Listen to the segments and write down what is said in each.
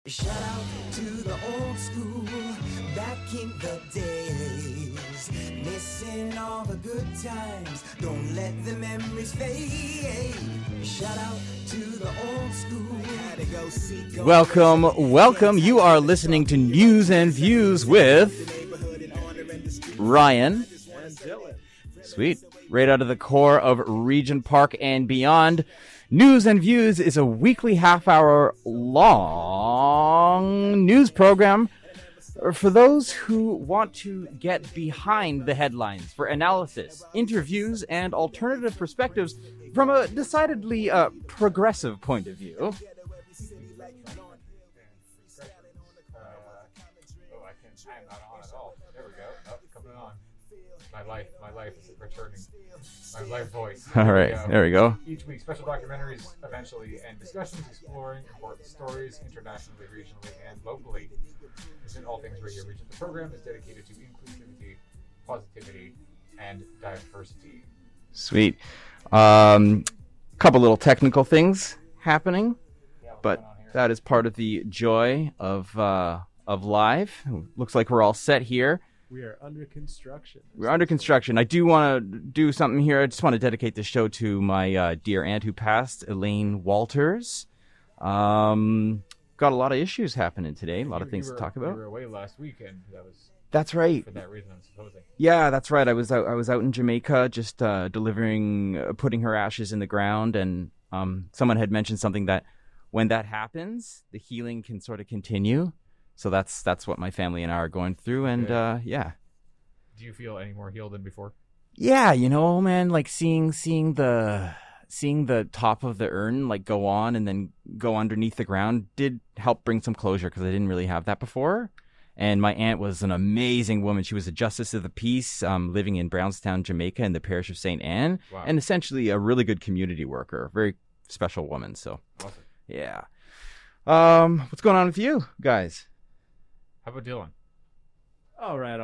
Shout out to the old school, back in the days. Missing all the good times, don't let the memories fade. Shout out to the old school. Welcome. You are listening to News and Views with Ryan. Sweet. Right out of the core of Regent Park and beyond. News and Views is a weekly half-hour long news program for those who want to get behind the headlines for analysis, interviews, and alternative perspectives from a decidedly progressive point of view. I'm not on at all. There we go. Oh, coming on. My life is returning. My life voice. All right, there we go. Each week, special documentaries, eventually, and discussions exploring important stories internationally, regionally, and locally. This is All Things Radio Regent. The program is dedicated to inclusivity, positivity, and diversity. Sweet. Couple little technical things happening, but that is part of the joy of live. Looks like we're all set here. We are under construction. We're under construction. I do want to do something here. I just want to dedicate this show to my dear aunt who passed, Elaine Walters. Got a lot of issues happening today. A lot of things to talk about. You were away last weekend. That's right. For that reason, I'm supposing. Yeah, that's right. I was out in Jamaica, just putting her ashes in the ground, and someone had mentioned something that when that happens, the healing can sort of continue. So that's what my family and I are going through, and yeah. Do you feel any more healed than before? Yeah, man, like seeing the top of the urn like go on and then go underneath the ground did help bring some closure because I didn't really have that before. And my aunt was an amazing woman. She was a justice of the peace, living in Brownstown, Jamaica, in the parish of St. Anne, wow. And essentially a really good community worker, very special woman. So, awesome. Yeah. What's going on with you guys? How about Dylan? All right.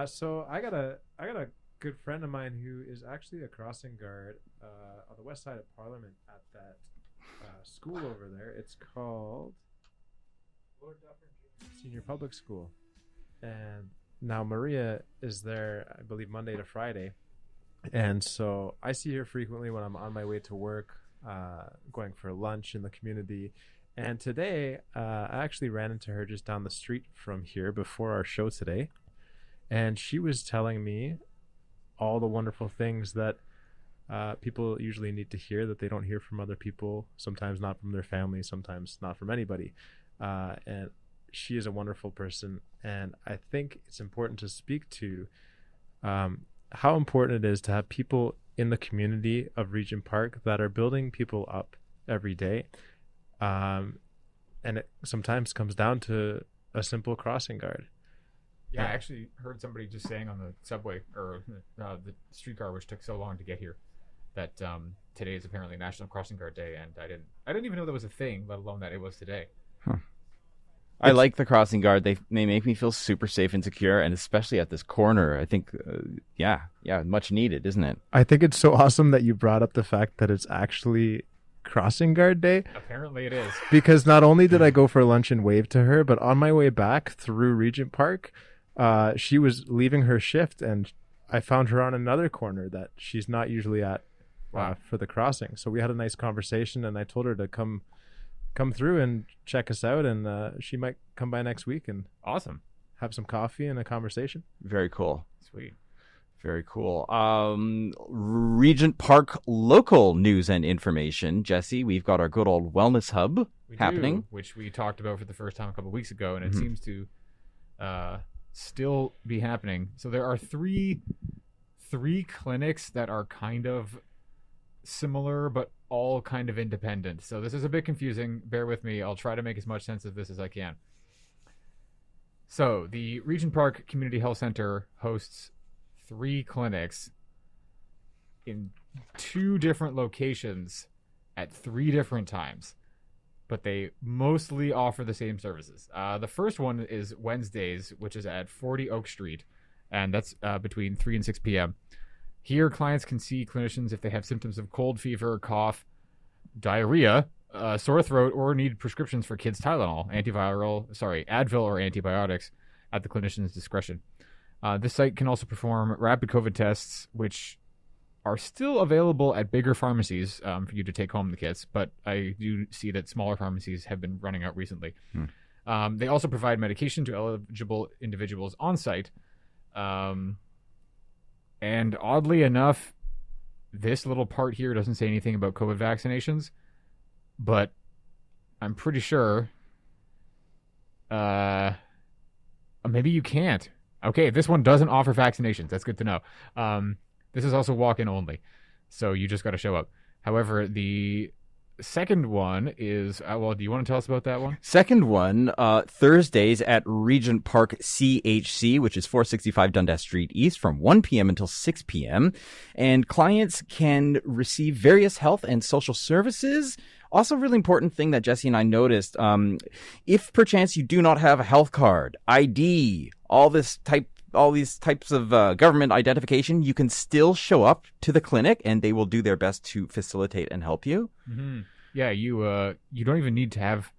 So I got a good friend of mine who is actually a crossing guard on the west side of Parliament at that school over there. It's called Lord Dufferin Senior Public School, and now Maria is there, I believe, Monday to Friday, and so I see her frequently when I'm on my way to work, going for lunch in the community. And today, I actually ran into her just down the street from here before our show today. And she was telling me all the wonderful things that people usually need to hear that they don't hear from other people, sometimes not from their family, sometimes not from anybody. And she is a wonderful person. And I think it's important to speak to how important it is to have people in the community of Regent Park that are building people up every day. And it sometimes comes down to a simple crossing guard. Yeah, I actually heard somebody just saying on the subway or the streetcar, which took so long to get here, that today is apparently National Crossing Guard Day, and I didn't even know that was a thing, let alone that it was today. Huh. I like the crossing guard. They make me feel super safe and secure, and especially at this corner, I think, yeah, much needed, isn't it? I think it's so awesome that you brought up the fact that it's actually Crossing Guard Day. Apparently it is. Because not only did I go for lunch and wave to her, but on my way back through Regent Park, she was leaving her shift, and I found her on another corner that she's not usually at for the crossing. So we had a nice conversation, and I told her to come through and check us out, and she might come by next week and awesome have some coffee and a conversation. Very cool. Sweet. Very cool. Regent Park local news and information. Jesse, we've got our good old wellness hub happening. Which we talked about for the first time a couple of weeks ago, and it seems to still be happening. So there are three clinics that are kind of similar, but all kind of independent. So this is a bit confusing. Bear with me. I'll try to make as much sense of this as I can. So the Regent Park Community Health Center hosts 3 clinics in 2 different locations at 3 different times, but they mostly offer the same services. The first one is Wednesdays, which is at 40 Oak Street, and that's between 3 and 6 p.m. Here, clients can see clinicians if they have symptoms of cold, fever, cough, diarrhea, sore throat or need prescriptions for kids' Advil or antibiotics at the clinician's discretion. This site can also perform rapid COVID tests, which are still available at bigger pharmacies for you to take home the kits, but I do see that smaller pharmacies have been running out recently. They also provide medication to eligible individuals on site. And oddly enough, this little part here doesn't say anything about COVID vaccinations, but I'm pretty sure maybe you can't. Okay, this one doesn't offer vaccinations. That's good to know. This is also walk-in only, so you just got to show up. However, the second one is, do you want to tell us about that one? Second one, Thursdays at Regent Park CHC, which is 465 Dundas Street East, from 1 p.m. until 6 p.m. And clients can receive various health and social services. Also, really important thing that Jesse and I noticed, if perchance you do not have a health card, ID, all these types of government identification, you can still show up to the clinic and they will do their best to facilitate and help you. Mm-hmm. Yeah, you don't even need to have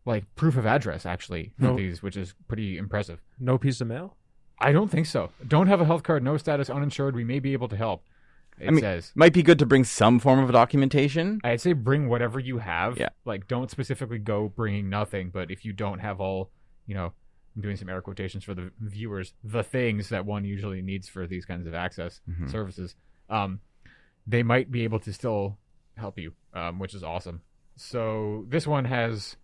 like proof of address actually for these, which is pretty impressive. No piece of mail? I don't think so. Don't have a health card, no status, uninsured. We may be able to help. It says might be good to bring some form of documentation. I'd say bring whatever you have. Yeah. Like don't specifically go bringing nothing, but if you don't have all, I'm doing some air quotations for the viewers, the things that one usually needs for these kinds of access services, they might be able to still help you, which is awesome. So this one has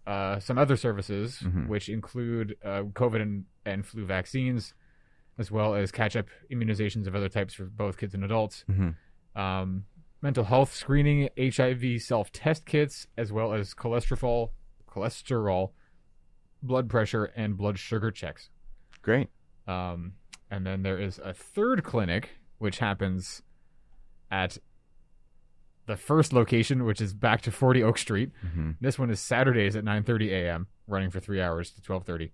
some other services, which include COVID and flu vaccines, as well as catch-up immunizations of other types for both kids and adults, mental health screening, HIV self-test kits, as well as cholesterol, blood pressure, and blood sugar checks. Great. And then there is a third clinic, which happens at the first location, which is back to 40 Oak Street. This one is Saturdays at 9:30 a.m., running for 3 hours to 12:30.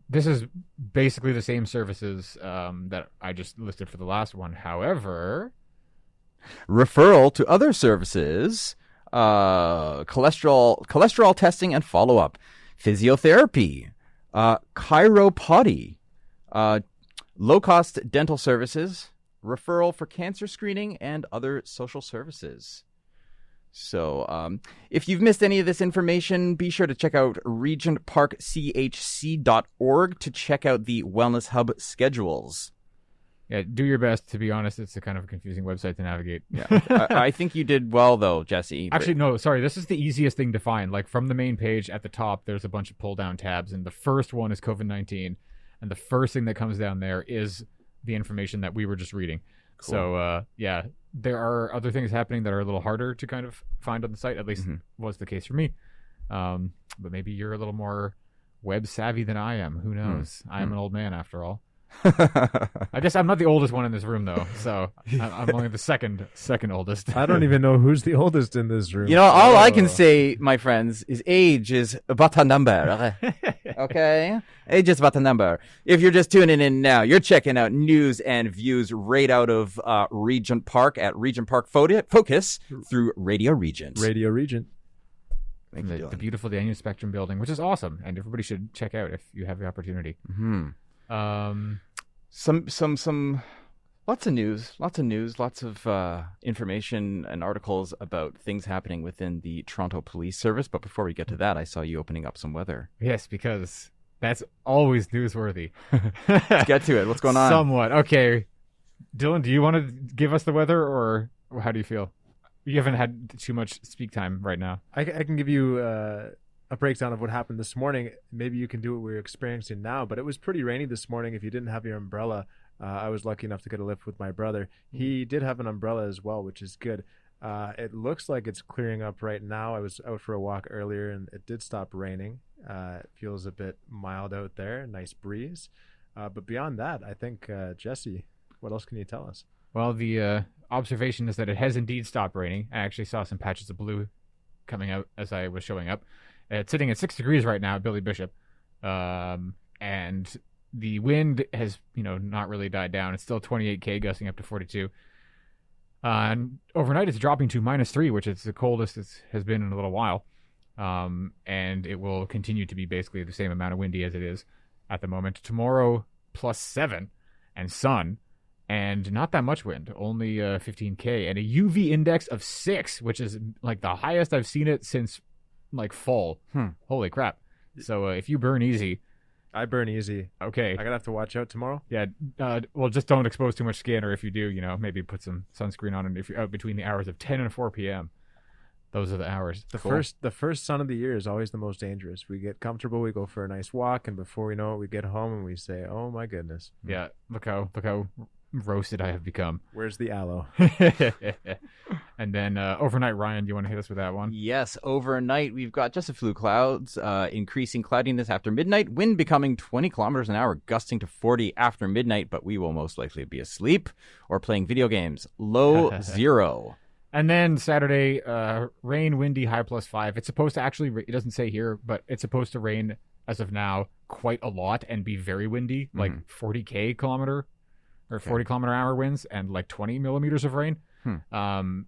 This is basically the same services that I just listed for the last one. However, referral to other services, cholesterol testing and follow-up, physiotherapy, chiropody, low-cost dental services, referral for cancer screening, and other social services. So if you've missed any of this information, be sure to check out regentparkchc.org to check out the Wellness Hub schedules. Yeah, do your best. To be honest, it's a kind of a confusing website to navigate. Yeah, I think you did well, though, Jesse. Actually, no, sorry. This is the easiest thing to find. Like, from the main page at the top, there's a bunch of pull-down tabs, and the first one is COVID-19, and the first thing that comes down there is the information that we were just reading. Cool. So, yeah, there are other things happening that are a little harder to kind of find on the site. At least was the case for me. But maybe you're a little more web savvy than I am. Who knows? I am an old man, after all. I guess I'm not the oldest one in this room, though, so I'm only the second oldest. I don't even know who's the oldest in this room. All I can say, my friends, is age is but a number. Okay? Age is but a number. If you're just tuning in now, you're checking out news and views right out of Regent Park at Regent Park Focus through Radio Regent. Radio Regent. The beautiful Daniel Spectrum building, which is awesome, and everybody should check out if you have the opportunity. Some lots of news, lots of information and articles about things happening within the Toronto Police Service. But before we get to that, I saw you opening up some weather. Yes, because that's always newsworthy. Let's get to it. What's going on? Somewhat. Okay. Dylan, do you want to give us the weather, or how do you feel? You haven't had too much speak time right now. I can give you a breakdown of what happened this morning. Maybe you can do what we're experiencing now, but it was pretty rainy this morning. If you didn't have your umbrella, I was lucky enough to get a lift with my brother. He did have an umbrella as well, which is good. It looks like it's clearing up right now. I was out for a walk earlier and it did stop raining. It feels a bit mild out there, nice breeze. But beyond that, I think, Jesse, what else can you tell us? Well, the observation is that it has indeed stopped raining. I actually saw some patches of blue coming out as I was showing up. It's sitting at 6 degrees right now at Billy Bishop. And the wind has, not really died down. It's still 28 km gusting up to 42. And overnight, it's dropping to -3, which is the coldest it has been in a little while. And it will continue to be basically the same amount of windy as it is at the moment. Tomorrow, +7 and sun, and not that much wind, only 15K, and a UV index of 6, which is like the highest I've seen it since like fall. Holy crap. So if you burn easy. I burn easy. Okay. I'm going to have to watch out tomorrow. Yeah. Well, just don't expose too much skin, or if you do, maybe put some sunscreen on, and if you're out between the hours of 10 and 4 p.m., those are the hours. The first sun of the year is always the most dangerous. We get comfortable, we go for a nice walk, and before we know it, we get home and we say, "Oh my goodness." Yeah, look how roasted I have become. Where's the aloe? And then overnight, Ryan, do you want to hit us with that one? Yes, overnight we've got just a few clouds, increasing cloudiness after midnight, wind becoming 20 kilometers an hour, gusting to 40 after midnight, but we will most likely be asleep or playing video games. Low 0. And then Saturday, rain, windy, high +5. It's supposed to actually, it doesn't say here, but it's supposed to rain as of now quite a lot and be very windy, like 40 kilometer or 40 kilometer hour winds and like 20 millimeters of rain.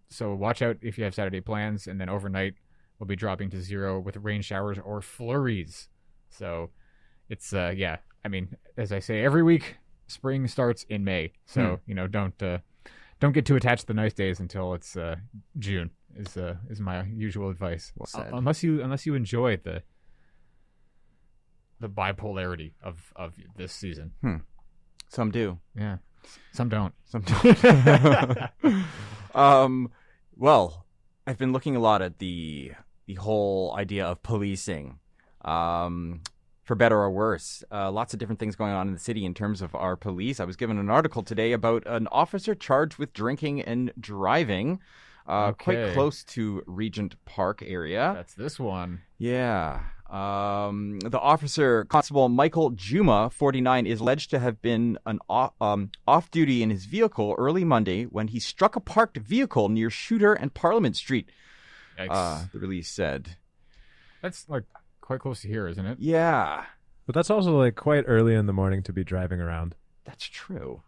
So watch out if you have Saturday plans. And then overnight, we'll be dropping to 0 with rain showers or flurries. So it's, I mean, as I say every week, spring starts in May. So, don't get too attached to the nice days until it's June. Is my usual advice. Well said. Unless you enjoy the bipolarity of this season. Some do. Yeah, some don't. Some don't. Well, I've been looking a lot at the whole idea of policing. For better or worse, lots of different things going on in the city in terms of our police. I was given an article today about an officer charged with drinking and driving quite close to Regent Park area. That's this one. Yeah. The officer, Constable Michael Juma, 49, is alleged to have been off-duty in his vehicle early Monday when he struck a parked vehicle near Shooter and Parliament Street, the release said. That's like quite close to here, isn't it? Yeah. But that's also like quite early in the morning to be driving around. That's true.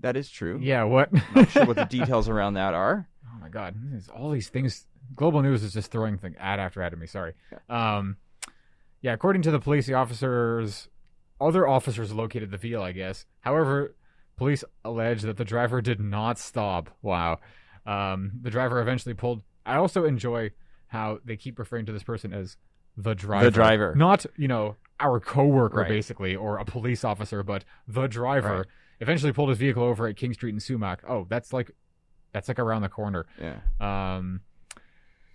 That is true. Yeah, what? Not sure what the details around that are. Oh my God. There's all these things. Global news is just throwing ad after ad at me. Sorry. Yeah, according to the police, the other officers located the vehicle, I guess. However, police allege that the driver did not stop. Wow. The driver eventually pulled. I also enjoy how they keep referring to this person as the driver. The driver. Not, our coworker, Right. basically, or a police officer, but the driver. Right. Eventually pulled his vehicle over at King Street in Sumac. Oh, that's like around the corner. Yeah.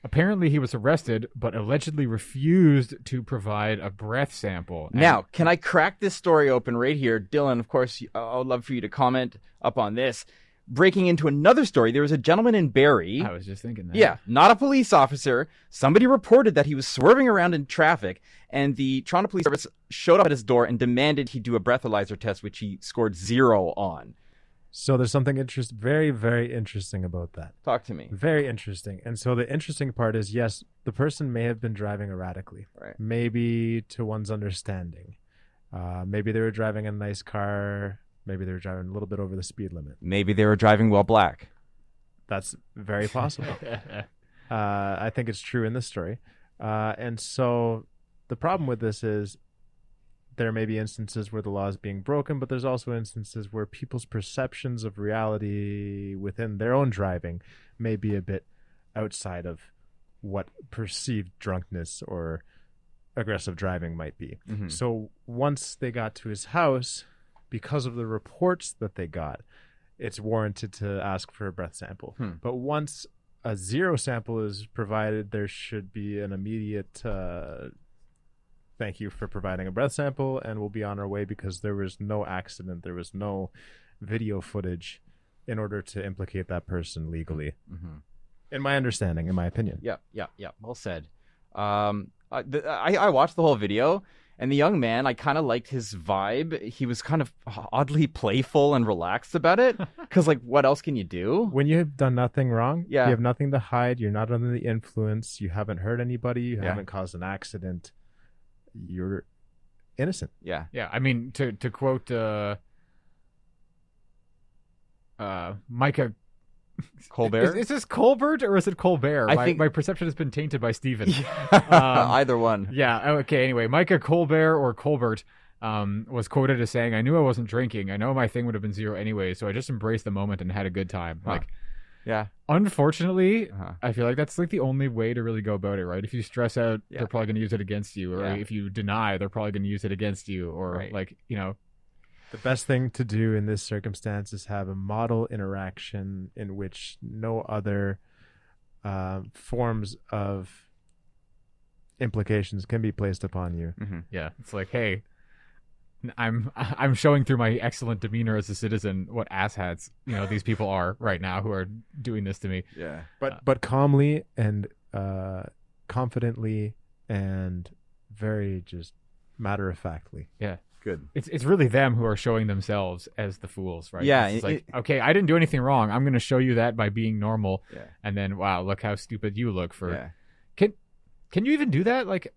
Apparently he was arrested, but allegedly refused to provide a breath sample. Now, can I crack this story open right here? Dylan, of course, I would love for you to comment up on this. Breaking into another story, there was a gentleman in Barrie. I was just thinking that. Yeah, not a police officer. Somebody reported that he was swerving around in traffic, and the Toronto Police Service showed up at his door and demanded he do a breathalyzer test, which he scored 0 on. So there's something very, very interesting about that. Talk to me. Very interesting. And so the interesting part is, yes, the person may have been driving erratically. Right. Maybe to one's understanding. Maybe they were driving a nice car. Maybe they were driving a little bit over the speed limit. Maybe they were driving while black. That's very possible. I think it's true in this story. And so the problem with this is there may be instances where the law is being broken, but there's also instances where people's perceptions of reality within their own driving may be a bit outside of what perceived drunkenness or aggressive driving might be. Mm-hmm. So once they got to his house, because of the reports that they got, it's warranted to ask for a breath sample. But once a 0 sample is provided, there should be an immediate thank you for providing a breath sample, and we'll be on our way because there was no accident. There was no video footage in order to implicate that person legally. Mm-hmm. In my understanding, in my opinion. Yeah. Well said. I watched the whole video, and the young man, I kind of liked his vibe. He was kind of oddly playful and relaxed about it, because, like, what else can you do? When you have done nothing wrong, Yeah. you have nothing to hide, you're not under the influence, you haven't hurt anybody, you Yeah. haven't caused an accident, you're innocent. Yeah. Yeah, I mean, to quote Micah Colbert. Is this Colbert or is it Colbert? I think my perception has been tainted by Stephen. Either one. Yeah. Okay. Anyway, Micah Colbert or Colbert was quoted as saying, "I knew I wasn't drinking. I know my thing would have been zero anyway, so I just embraced the moment and had a good time." Huh. Like, Yeah. unfortunately, I feel like that's like the only way to really go about it, right? If you stress out, Yeah. they're probably going to use it against you, or Yeah. if you deny, they're probably going to use it against you, or Right. like, you know. The best thing to do in this circumstance is have a model interaction in which no other forms of implications can be placed upon you. Mm-hmm. Yeah, it's like, hey, I'm showing through my excellent demeanor as a citizen what asshats these people are right now who are doing this to me. Yeah. But calmly and confidently and very just matter of factly. Yeah, Good. it's really them who are showing themselves as the fools, right? Yeah, It's like, okay, I didn't do anything wrong. I'm going to show you that by being normal, Yeah. and then wow, look how stupid you look for. Yeah. Can you even do that? Like,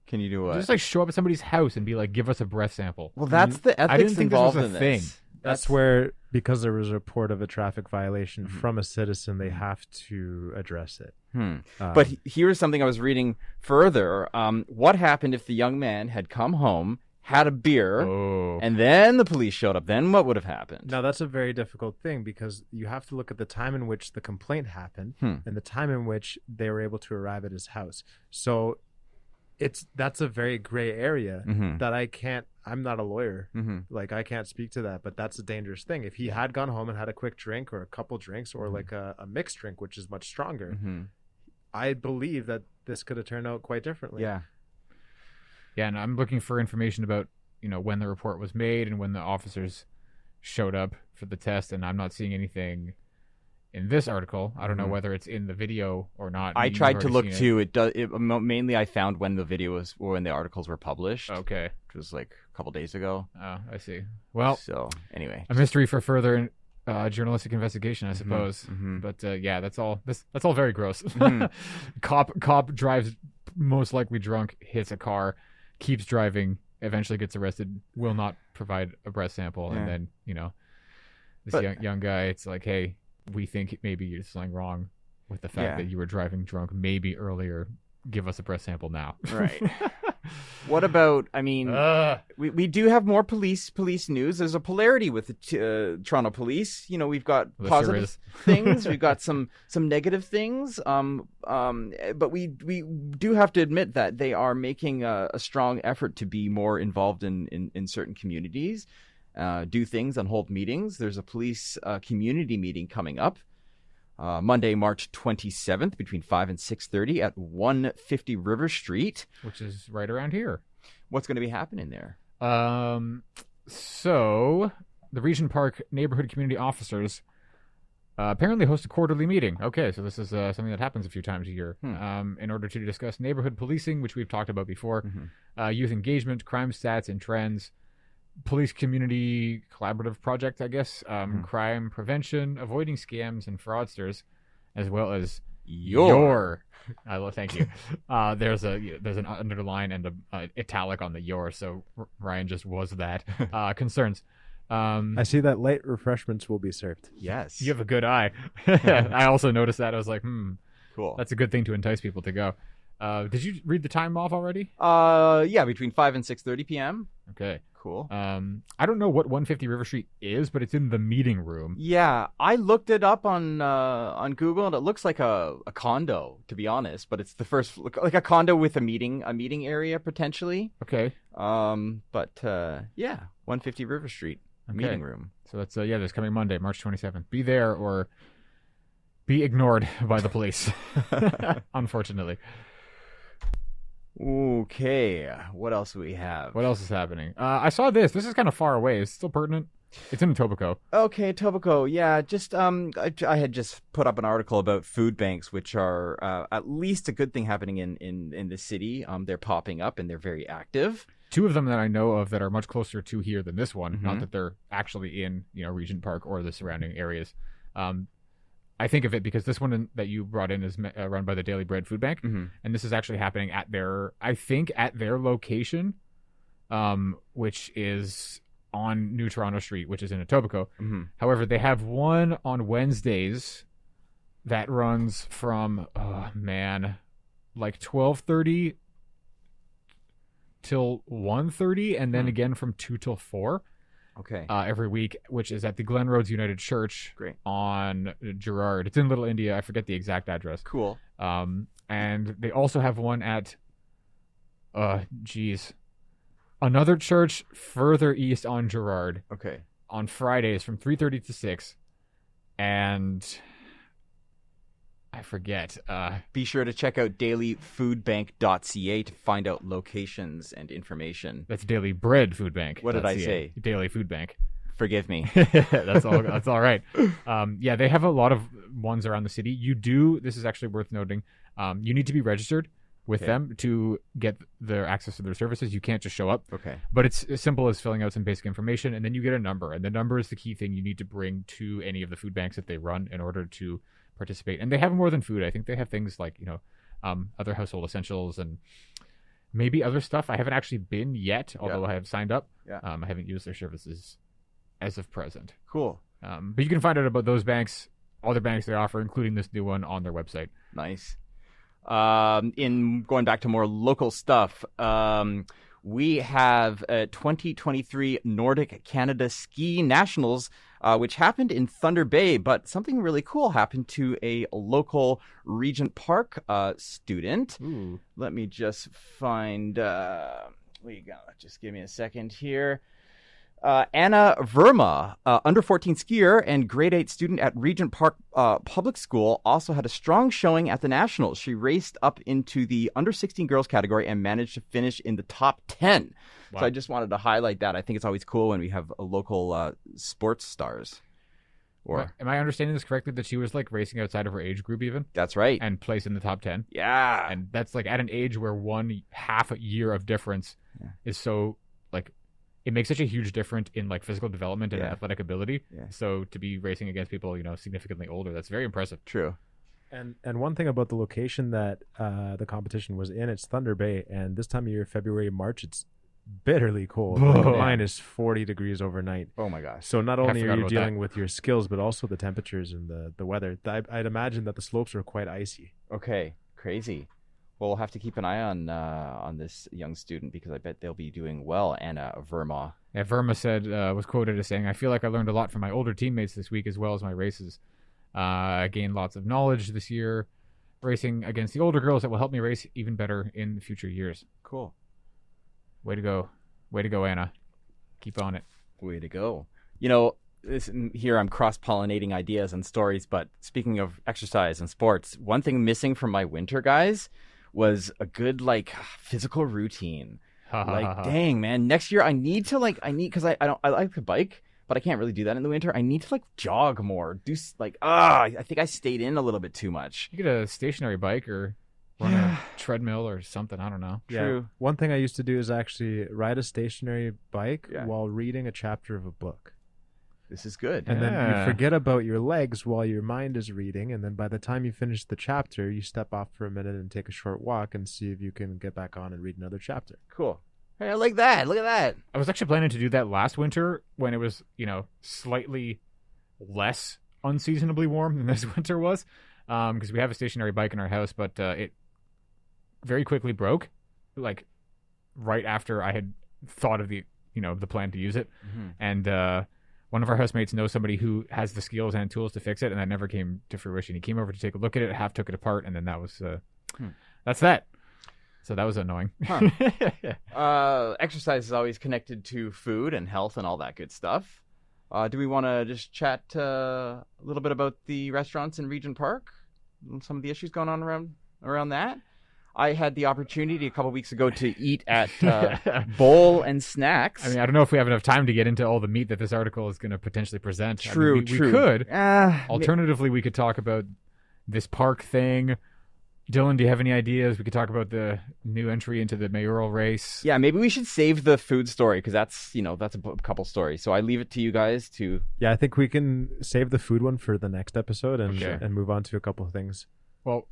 Can you do what? just like show up at somebody's house and be like, give us a breath sample. Well, that's the ethics I didn't think this was involved a in thing. this. That's where, because there was a report of a traffic violation Mm-hmm. from a citizen, they have to address it. But here's something I was reading further. What happened if the young man had come home, had a beer, Oh, and then the police showed up? Then what would have happened? Now, that's a very difficult thing because you have to look at the time in which the complaint happened and the time in which they were able to arrive at his house. So that's a very gray area that I'm not a lawyer. Like, I can't speak to that, but that's a dangerous thing. If he had gone home and had a quick drink or a couple drinks or like a mixed drink, which is much stronger, I believe that this could have turned out quite differently. Yeah. yeah, and I'm looking for information about when the report was made and when the officers showed up for the test, and I'm not seeing anything in this article. I don't know whether it's in the video or not. I You've tried to already look seen it. too. It does. Mainly, I found when the video was or when the articles were published, Okay. which was like a couple days ago. Oh, I see. Well, So anyway, a mystery for further journalistic investigation, I suppose. But yeah, that's all. That's all very gross. Cop drives, most likely drunk, hits a car, keeps driving, eventually gets arrested, will not provide a breath sample, Yeah. and then this But- young guy, it's like, hey, we think maybe there's something wrong with the fact Yeah. that you were driving drunk maybe earlier. Give us a breath sample now. right. What about? I mean, we do have more police news. There's a polarity with the Toronto police. We've got Well, there sure positive is. things. We've got some negative things. But we do have to admit that they are making a strong effort to be more involved in certain communities, do things and hold meetings. There's a police community meeting coming up. Monday, March 27th, between 5 and 6:30 at 150 River Street. Which is right around here. What's going to be happening there? So the Regent Park neighborhood community officers apparently host a quarterly meeting. Okay, so this is something that happens a few times a year in order to discuss neighborhood policing, which we've talked about before, youth engagement, crime stats and trends, police community collaborative project, I guess, crime prevention, avoiding scams and fraudsters, as well as your. Thank you. There's an underline and a italic on the your, so Ryan just was that. Concerns. I see that light refreshments will be served. Yes. You have a good eye. I also noticed that. I was like, Cool. that's a good thing to entice people to go. Did you read the time off already? Yeah, between 5 and 6:30 p.m. Okay. Cool. I don't know what 150 River Street is, but it's in the meeting room. Yeah, I looked it up on Google, and it looks like a condo, to be honest. But it's the first, like a condo with a meeting area potentially. Okay. But yeah, 150 River Street meeting room. So that's this coming Monday, March 27th. Be there or be ignored by the police. Unfortunately. Okay, what else do we have? What else is happening? I saw this. This is kind of far away. Is it still pertinent? It's in Etobicoke. Okay, Etobicoke. Yeah, just I had just put up an article about food banks, which are at least a good thing happening in the city. They're popping up and they're very active. Two of them that I know of that are much closer to here than this one. Not that they're actually in Regent Park or the surrounding areas. I think of it because this one that you brought in is run by the Daily Bread Food Bank, and this is actually happening at their location, which is on New Toronto Street, which is in Etobicoke. However, they have one on Wednesdays that runs from like 12:30 till 1:30, and then again from 2 till 4. Okay. Every week, which is at the Glen Roads United Church. Great. On Gerrard. It's in Little India. I forget the exact address. Cool. And they also have one at another church further east on Gerrard Okay. on Fridays from 3:30 to 6. And I forget. Be sure to check out dailyfoodbank.ca to find out locations and information. That's Daily Bread Food Bank. What did I say? Daily Food Bank. Forgive me. That's all. That's all right. Yeah, they have a lot of ones around the city. You do. This is actually worth noting. You need to be registered with them to get their access to their services. You can't just show up. Okay. But it's as simple as filling out some basic information, and then you get a number. And the number is the key thing you need to bring to any of the food banks that they run in order to participate. And they have more than food. I think they have things like other household essentials and maybe other stuff. I haven't actually been yet, although I have signed up. Yeah. I haven't used their services as of present. Cool. But you can find out about those banks, all the banks they offer, including this new one, on their website. Nice. In going back to more local stuff, we have 2023 Nordiq Canada Ski Nationals, which happened in Thunder Bay, but something really cool happened to a local Regent Park student. Ooh. Let me just find, just give me a second here. Anna Verma, under 14 skier and grade 8 student at Regent Park Public School, also had a strong showing at the Nationals. She raced up into the under 16 girls category and managed to finish in the top 10. Wow. So I just wanted to highlight that. I think it's always cool when we have a local sports stars. Am I understanding this correctly, that she was like racing outside of her age group even? That's right. And placed in the top 10? Yeah. And that's like at an age where 1/2 a year of difference is so like, it makes such a huge difference in like physical development and athletic ability. Yeah. So to be racing against people, significantly older, that's very impressive. True. And one thing about the location that the competition was in, it's Thunder Bay, and this time of year, February, March, it's bitterly cold. Like minus 40 degrees overnight. Oh my gosh. So not only forgot are you about dealing with your skills, but also the temperatures and the weather. I'd imagine that the slopes are quite icy. Okay. Crazy. Well, we'll have to keep an eye on this young student because I bet they'll be doing well. Anna Verma. Yeah, Verma said, was quoted as saying, "I feel like I learned a lot from my older teammates this week as well as my races. I gained lots of knowledge this year racing against the older girls that will help me race even better in future years." Cool. Way to go. Way to go, Anna. Keep on it. Way to go. Here I'm cross-pollinating ideas and stories, but speaking of exercise and sports, one thing missing from my winter, guys, was a good physical routine. Dang, man, next year I need because I like to bike, but I can't really do that in the winter. I need to jog more. I think I stayed in a little bit too much. You get a stationary bike or run a treadmill or something. I don't know. True. Yeah. One thing I used to do is actually ride a stationary bike while reading a chapter of a book. This is good. And then you forget about your legs while your mind is reading, and then by the time you finish the chapter, you step off for a minute and take a short walk and see if you can get back on and read another chapter. Cool. Hey, I like that. Look at that. I was actually planning to do that last winter when it was, slightly less unseasonably warm than this winter was, because we have a stationary bike in our house, but it very quickly broke, right after I had thought of the plan to use it. Mm-hmm. And one of our housemates knows somebody who has the skills and tools to fix it, and that never came to fruition. He came over to take a look at it, half took it apart, and then that was that's that. So that was annoying. Huh. Exercise is always connected to food and health and all that good stuff. Do we want to just chat a little bit about the restaurants in Regent Park and some of the issues going on around that? I had the opportunity a couple weeks ago to eat at Bowl and Snacks. I mean, I don't know if we have enough time to get into all the meat that this article is going to potentially present. True. We could. Alternatively, we could talk about this park thing. Dylan, do you have any ideas? We could talk about the new entry into the mayoral race. Yeah, maybe we should save the food story because that's a couple stories. So I leave it to you guys to. Yeah, I think we can save the food one for the next episode and move on to a couple of things. Well,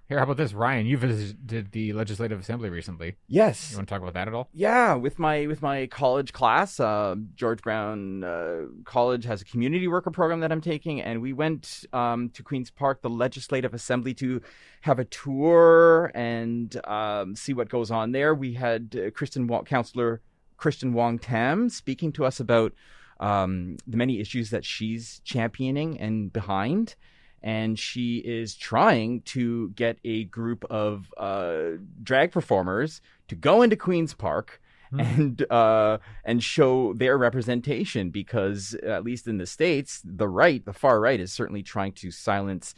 Here, how about this, Ryan? You visited the Legislative Assembly recently. Yes. You want to talk about that at all? Yeah, with my college class, George Brown College has a community worker program that I'm taking, and we went to Queen's Park, the Legislative Assembly, to have a tour and see what goes on there. We had Councillor Kristen Wong Tam speaking to us about the many issues that she's championing and behind. And she is trying to get a group of drag performers to go into Queen's Park and show their representation, because at least in the States, the far right is certainly trying to silence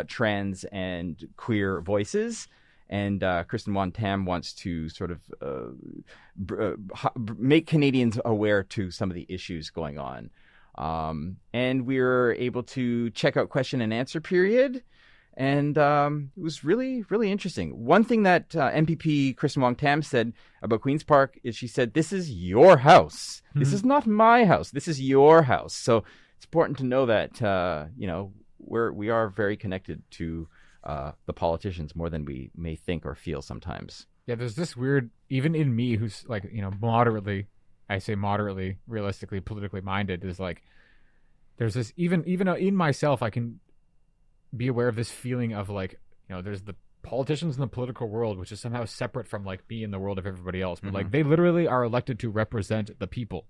trans and queer voices. And Kristen Wong Tam wants to sort of make Canadians aware to some of the issues going on. And we were able to check out question and answer period. And it was really, really interesting. One thing that MPP Kristen Wong Tam said about Queen's Park is she said, "This is your house. This is not my house. This is your house." So it's important to know that, we are very connected to the politicians more than we may think or feel sometimes. Yeah, there's this weird, even in me who's like, moderately, I say moderately, realistically, politically minded, is like, there's this, even in myself, I can be aware of this feeling of like, there's the politicians in the political world, which is somehow separate from like me in the world of everybody else. But like, they literally are elected to represent the people.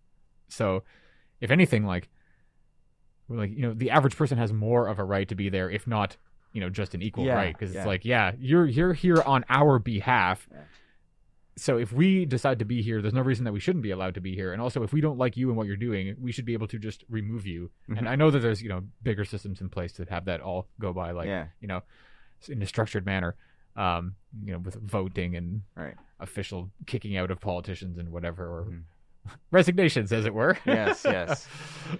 So if anything, the average person has more of a right to be there, if not, just an equal right. Because it's like, you're here on our behalf. Yeah. So if we decide to be here, there's no reason that we shouldn't be allowed to be here. And also, if we don't like you and what you're doing, we should be able to just remove you. And I know that there's, bigger systems in place to have that all go by, in a structured manner, with voting and official kicking out of politicians and whatever, or resignations, as it were. Yes.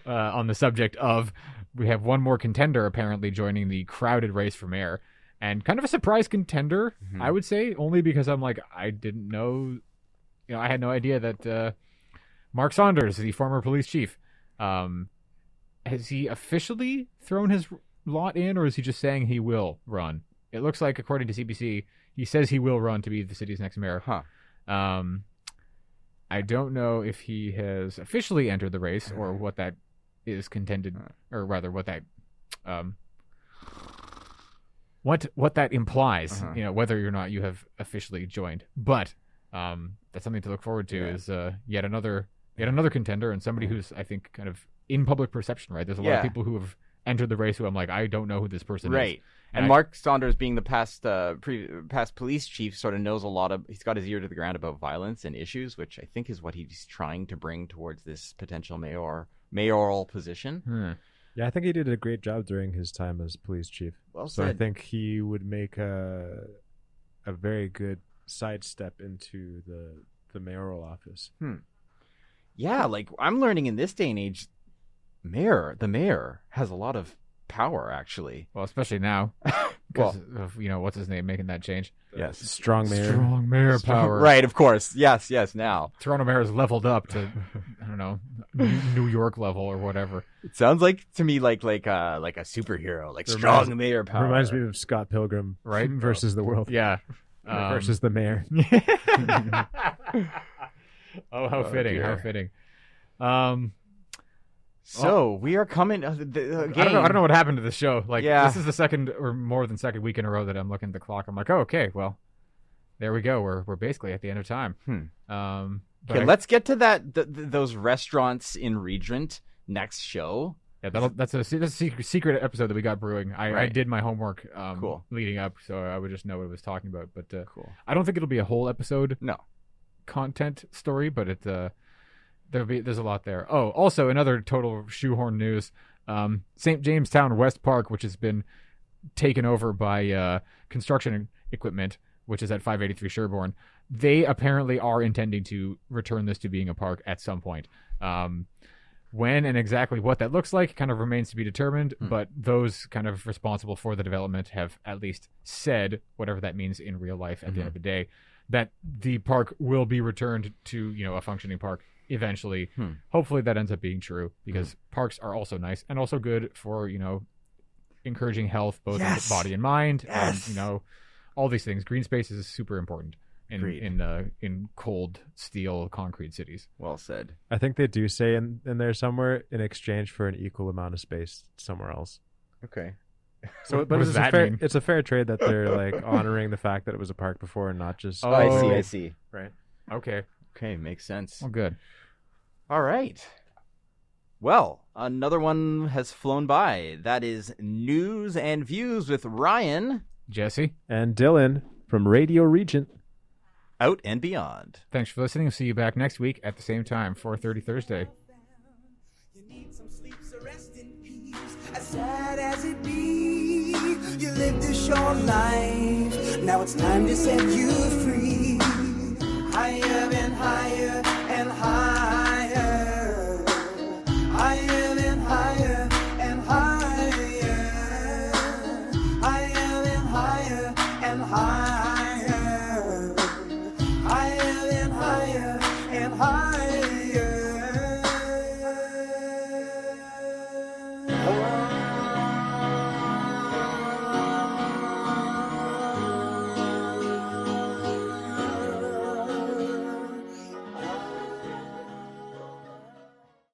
On the subject of, we have one more contender apparently joining the crowded race for mayor. And kind of a surprise contender, I would say, only because I'm like, I didn't know, I had no idea that Mark Saunders, the former police chief, has he officially thrown his lot in, or is he just saying he will run? It looks like, according to CBC, he says he will run to be the city's next mayor. I don't know if he has officially entered the race or what that is contended, or rather what that... What that implies, whether or not you have officially joined. But that's something to look forward to. Is yet another contender, and somebody who's, I think, kind of in public perception. Right, there's a lot of people who have entered the race who I'm like, I don't know who this person is. Right, and Mark Saunders, being the past police chief, sort of knows a lot of. He's got his ear to the ground about violence and issues, which I think is what he's trying to bring towards this potential mayoral position. Yeah, I think he did a great job during his time as police chief. Well so said. I think he would make a very good sidestep into the mayoral office. Yeah, like I'm learning in this day and age, the mayor has a lot of power, actually. Well, especially now, because of what's his name making that change. Yes, strong mayor power. Right, of course. Yes. Now Toronto mayor has leveled up to I don't know, New York level or whatever. It sounds like to me like a superhero, like strong mayor power. Reminds me of Scott Pilgrim, right? Versus the world. Yeah, versus the mayor. Oh, how fitting! Dear. How fitting. So we are coming. Again. I don't know what happened to the show. Like, this is the second or more than second week in a row that I'm looking at the clock. I'm like, oh, okay, well, there we go. We're basically at the end of time. Okay, let's get to those restaurants in Regent next show. Yeah, that's a secret episode that we got brewing. I did my homework cool. leading up, so I would just know what it was talking about. But cool. I don't think it'll be a whole episode. No. Content story, but there's a lot there. Oh, also another total shoehorn news. St. Jamestown West Park, which has been taken over by construction equipment, which is at 583 Sherbourne, they apparently are intending to return this to being a park at some point. When and exactly what that looks like kind of remains to be determined, but those kind of responsible for the development have at least said, whatever that means in real life at the end of the day, that the park will be returned to, a functioning park eventually. Hopefully that ends up being true, because parks are also nice and also good for, encouraging health, both in body and mind, and, all these things. Green space is super important Agreed. in cold steel concrete cities. Well said. I think they do say in there somewhere in exchange for an equal amount of space somewhere else. Okay. So, What but does it's that a fair, mean? it's a fair trade that they're like honoring the fact that it was a park before and not just. Oh, I see. Right. Okay. Okay, makes sense. Well, good. All right. Well, another one has flown by. That is News and Views with Ryan, Jesse, And Dylan from Radio Regent. Out and Beyond. thanks for listening. We'll see you back next week at the same time, 4:30 Thursday. You need some sleep, so rest in peace. As sad as it be, you lived a short life. Now it's time to set you free.